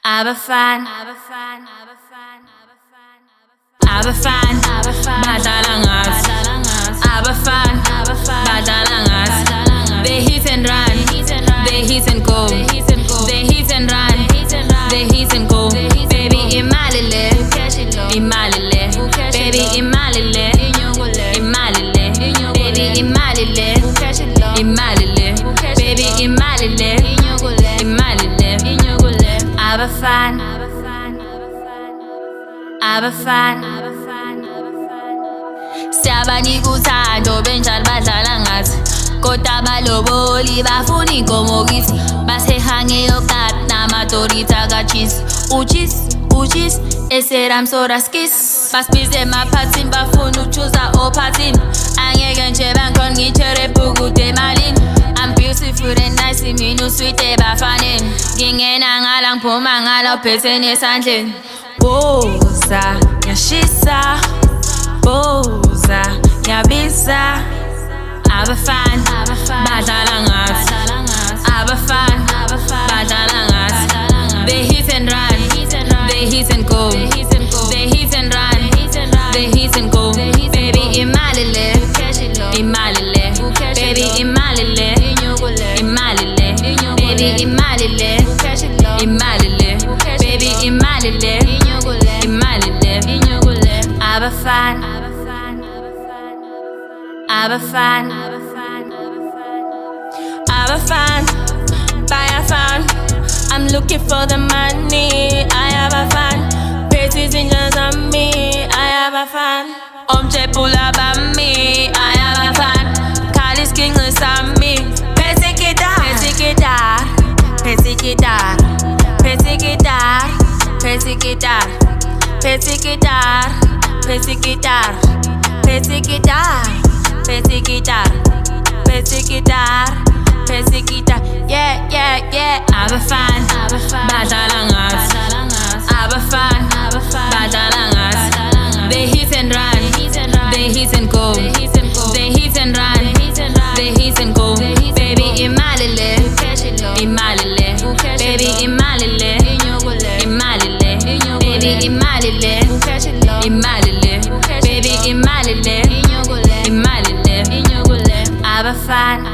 Abafana, badlala ngat. Abafana, badlala ngat. They hit and run, they hit and go. They hit and run, they hit and go. Baby imalile, imalile. Baby imalile, imalile. Baby imalile, imalile. Baby imalile, imalile. Abafana, Siyabani kuthando benjalo badlala ngathi kodwa baloboli bafuna inkomo kithi basehange yokat namatorita kachisi uchis eseram soraskis basibize emaphathini bafuna uchuza ophathini angeke nje bangikhona ngithere bhukude emalini I'm beautiful and nice mina usweet ebafaneni ngingena ngala ngiphuma ngala uphetheni esandleni boza ngiyashisa boza ngiyabisa Abafana, badlala ngathi. Abafana, badlala ngathi. They hit and run, they hit and go. They hit and run, they hit and go. Baby imalile, imalile. Baby imalile, imalile. Baby imalile, imalile. Baby imalile, imalile. Abafana, buy a fan. I'm looking for the money. I have a fan. Petties in just on me. I have a fan. Pull up on me. I have a fan. Carly's king is on me. Petty guitar, petty guitar, petty guitar, petty guitar, petty guitar, petty guitar, petty guitar, petty guitar. Petty guitar, petty guitar, petty guitar, yeah. Abafana, badlala ngathi. Abafana, badlala ngathi. They hit and run, they hit and go. They hit and run, they hit and go. Baby imalile, imalile. Baby imalile, imalile. Baby imalile, imalile. Baby imalile, imalile. Abafana.